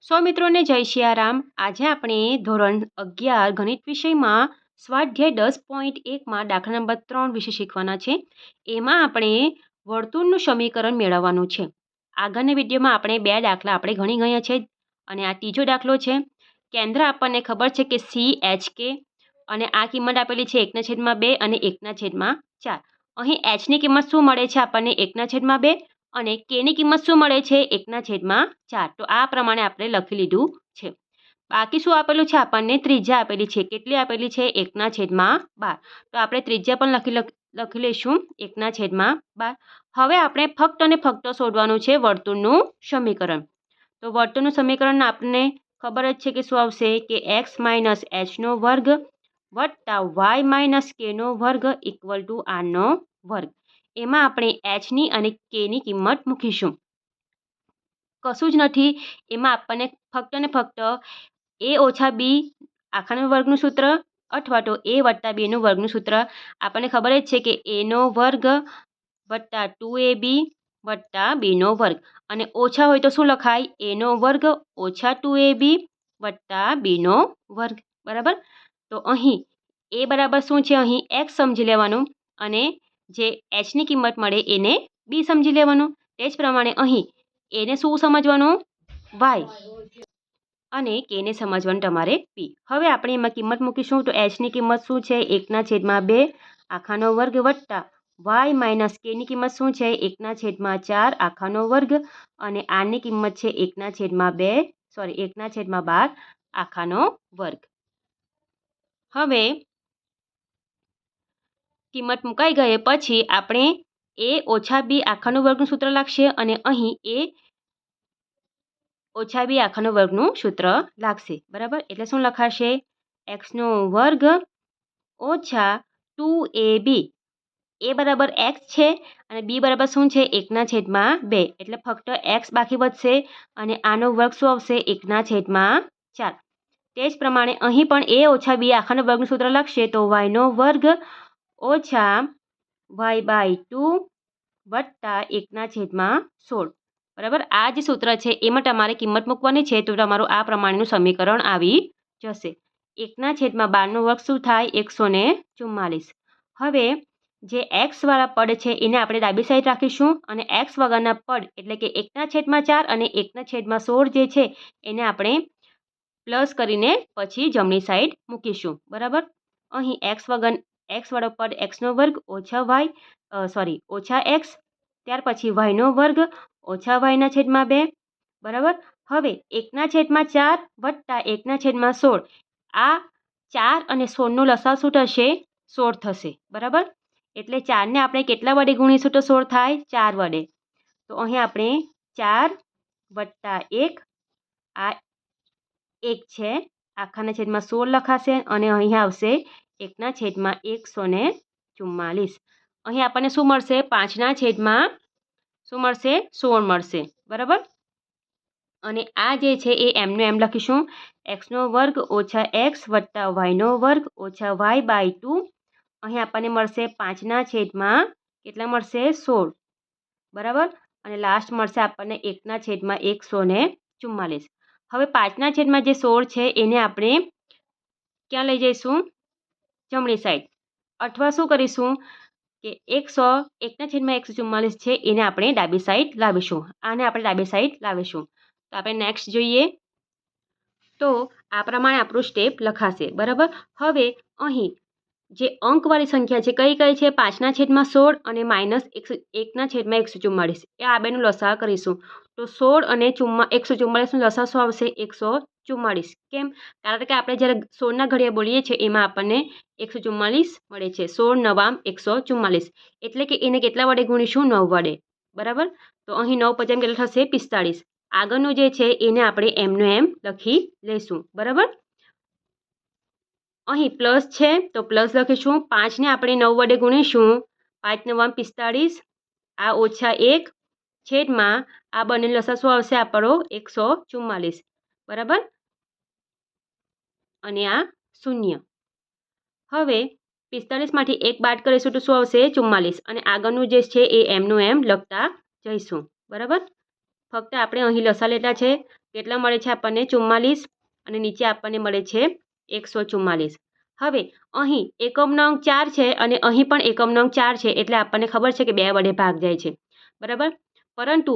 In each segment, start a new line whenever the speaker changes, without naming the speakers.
મિત્રોને જય સિયારામ। આજે આપણે ધોરણ 11 ગણિત વિષયમાં સ્વાધ્યાય 10.1માં દાખલા નંબર 3 વિશે શીખવાના છે। એમાં આપણે વર્તુળનું સમીકરણ મેળવવાનું છે। આગળના વિડીયોમાં આપણે 2 દાખલા આપણે ગણી ગયા છે અને આ ત્રીજો દાખલો છે। કેન્દ્ર આપણને ખબર છે કે CHK અને આ કિંમત આપેલી છે 1/2 અને 1/4। અહીં h ની કિંમત શું મળે છે આપણને 1/2 અને k ની કિંમત શું મળે છે 1/4। તો આ પ્રમાણે આપણે લખી લીધું છે। બાકી શું આપેલું છે આપણને ત્રિજ્યા આપેલી છે। કેટલી આપેલી છે 1/12। તો આપણે ત્રિજ્યા પણ લખી લઈશું 1/12। હવે આપણે ફક્ત અને ફક્ત શોધવાનું છે વર્તુળનું સમીકરણ। તો વર્તુળનું સમીકરણ આપણને ખબર જ છે કે શું આવશે કે x - h નો વર્ગ વત્તા y - k નો વર્ગ ઇક્વલ ટુ r નો વર્ગ। એમાં આપણે h ની અને k ની કિંમત મૂકીશું। કશું જ નથી, એમાં આપણને ફક્ત ને ફક્ત a ઓછા b આખાનો વર્ગનું સૂત્ર અથવા તો a વત્તા b નો વર્ગનું સૂત્ર આપણને ખબર જ છે કે a નો વર્ગ વત્તા 2ab વત્તા b નો વર્ગ અને ઓછા હોય તો શું લખાય a નો વર્ગ ઓછા 2ab વત્તા b નો વર્ગ। બરાબર। તો અહીં a બરાબર શું છે અહીં x સમજી લેવાનું અને જે h ની કિંમત મળે એને b સમજી લેવાનું। તે જ પ્રમાણે અહીં એને શું સમજવાનું y અને k ને સમજવાનું તમારે p। હવે આપણે એમાં કિંમત મૂકીશું તો h ની કિંમત શું છે 1/2 આખાનો વર્ગ વત્તા y માઇનસ k ની કિંમત શું છે 1/4 આખાનો વર્ગ અને r ની કિંમત છે 1/12 આખાનો વર્ગ। હવે કિંમત મુકાઈ ગયે પછી આપણે a ઓછા b આખાનો વર્ગનું સૂત્ર લાગશે અને અહીં a ઓછા b આખાનો વર્ગનું સૂત્ર લાગશે। બરાબર। એટલે શું લખાશે x નો વર્ગ ઓછા 2ab a બરાબર x છે અને b બરાબર શું છે 1/2 એટલે ફક્ત x બાકી વધશે અને આનો વર્ગ શું આવશે 1/4। તે જ પ્રમાણે અહીં પણ a ઓછા b આખાનો વર્ગનું સૂત્ર લાગશે તો y નો વર્ગ ઓછા y/2 વત્તા 1/16। બરાબર। આ જે સૂત્ર છે એમાં તમારે કિંમત મૂકવાની છે તો તમારું આ પ્રમાણેનું સમીકરણ આવી જશે। 1/12 નો વર્ગ શું થાય 144। હવે જે x વાળા પદ છે એને આપણે ડાબી સાઈડ રાખીશું અને x વગરના પદ એટલે કે 1/4 અને 1/16 જે છે એને આપણે પ્લસ કરીને પછી જમણી સાઈડ મૂકીશું। બરાબર। અહીં x વાળો પદ x નો વર્ગ ઓછા x ત્યાર પછી y નો વર્ગ ઓછા y/2। બરાબર। હવે 1/4 વત્તા 1/16 આ 4 અને 16 નો લસાઅ શું થશે 16 થશે। બરાબર। એટલે 4 ને આપણે કેટલા વડે ગુણીશું તો 16 થાય 4 વડે। તો અહીં આપણે 4 વત્તા 1 આ 1 છે આખાના છેદમાં 16 લખાશે અને અહીં આવશે 1/144। અહીં આપણને શું મળશે 5/16 મળશે। બરાબર। અને આ જે છે એ એમનું એમ લખીશું x નો વર્ગ ઓછા x વત્તા y નો વર્ગ ઓછા y/2 અહીં આપણને મળશે 5/16 કેટલા મળશે 16। બરાબર। અને લાસ્ટ મળશે આપણને 1/144। હવે 5/16 જે 16 છે એને આપણે ક્યાં લઈ જઈશું જમણી સાઈડ અથવા શું કરીશું કે 1/144 છે એને આપણે ડાબી સાઈડ લાવીશું। આને આપણે ડાબી સાઈડ લાવીશું। તો આપણે નેક્સ્ટ જોઈએ તો આ પ્રમાણે આપણું સ્ટેપ લખાશે। બરાબર। હવે અહીં જે અંકવાળી સંખ્યા છે કઈ કઈ છે 5/16 અને -1/144 એ આ બેનું લસાઅ કરીશું તો 16 અને 144 નો લસાઅ શું આવશે 144। કેમ કારણ કે આપણે જ્યારે 16 ના ઘડિયા બોલીએ છીએ એમાં આપણને 144 મળે છે। 16 × 9 = 144 એટલે કે એને કેટલા વડે ગુણીશું 9 વડે। બરાબર। તો અહીં 9 × 5 કેટલા થશે 45। આગળનું જે છે એને આપણે એમનું એમ લખી લઈશું। બરાબર। અહીં પ્લસ છે તો પ્લસ લખીશું 5 ને આપણે 9 વડે ગુણીશું 5 × 9 = 45 આ ઓછા 1 છેદમાં આ બંને લસાઅ શું આવશે આપણો 144। બરાબર। અને આ 0। હવે 45 માંથી 1 બાદ કરીશું તો શું આવશે 44 અને આગળનું જે છે એ એમનું એમ લખતા જઈશું। બરાબર। ફક્ત આપણે અહીં લસાઅ લેતા છે કેટલા મળે છે આપણને 44 અને નીચે આપણને મળે છે 144. હવે અહીં એકમનો અંક 4 છે અને અહીં પણ એકમનો અંક 4 છે એટલે આપણને ખબર છે કે 2 વડે ભાગ જાય છે, બરાબર. પરંતુ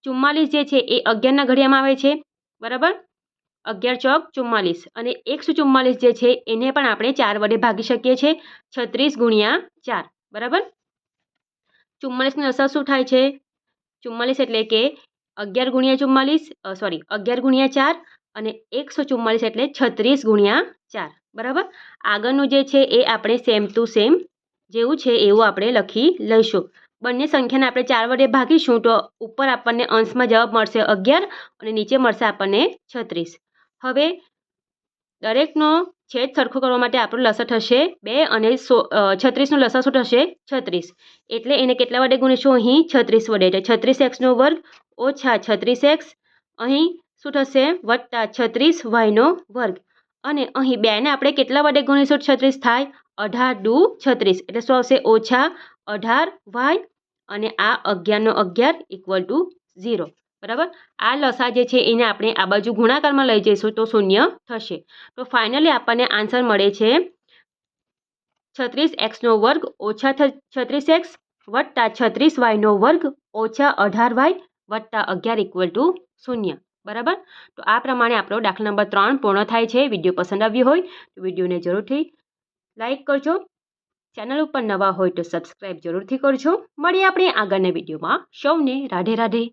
44 જે છે એ 11ના ઘડિયામાં આવે છે, બરાબર. 11 ચોક 44 અને 144 જે છે એને પણ આપણે 4 વડે ભાગી શકીએ છીએ, 36 ગુણ્યા 4, બરાબર. 44નો લસાઅ શું થાય છે? 44 એટલે કે 11 ગુણ્યા 44, સોરી 11 ગુણ્યા 4 અને 144 એટલે 36 ગુણ્યા 4, બરાબર. આગળનું જે છે એ આપણે સેમ ટુ સેમ જેવું છે એવું આપણે લખી લઈશું. બંને સંખ્યાને આપણે 4 વડે ભાગીશું તો ઉપર આપણને અંશમાં જવાબ મળશે 11 અને નીચે મળશે આપણને 36. હવે દરેકનો છેદ સરખો કરવા માટે આપણો લસાઅ થશે 2 અને 36નો લસાઅ શું થશે? 36. એટલે એને કેટલા વડે ગુણીશું? અહીં 36 વડે, એટલે 36x નો વર્ગ ઓછા 36x, અહીં શું થશે? વત્તા 36y નો વર્ગ. અને અહીં 2ને આપણે કેટલા વડે ગુણીશું? 36 થાય 18 દુ 36, એટલે શું આવશે? ઓછા 18y અને આ 11 નો 11 ઇક્વલ ટુ 0, બરાબર. આ લસા જે છે એને આપણે આ બાજુ ગુણાકારમાં લઈ જઈશું તો શૂન્ય થશે. તો ફાઇનલી આપણને આન્સર મળે છે 36x નો વર્ગ ઓછા 36x વત્તા 36y નો વર્ગ ઓછા 18y વત્તા 11 ઇક્વલ ટુ 0, બરાબર. તો આ પ્રમાણે આપણો દાખલા નંબર 3 પૂર્ણ થાય છે. વિડીયો પસંદ આવ્યો હોય તો વિડીયોને જરૂરથી લાઇક કરજો. ચેનલ ઉપર નવા હોય તો સબસ્ક્રાઈબ જરૂરથી કરજો. મળીએ આપણે આગળના વિડીયોમાં. સૌને રાધે રાધે.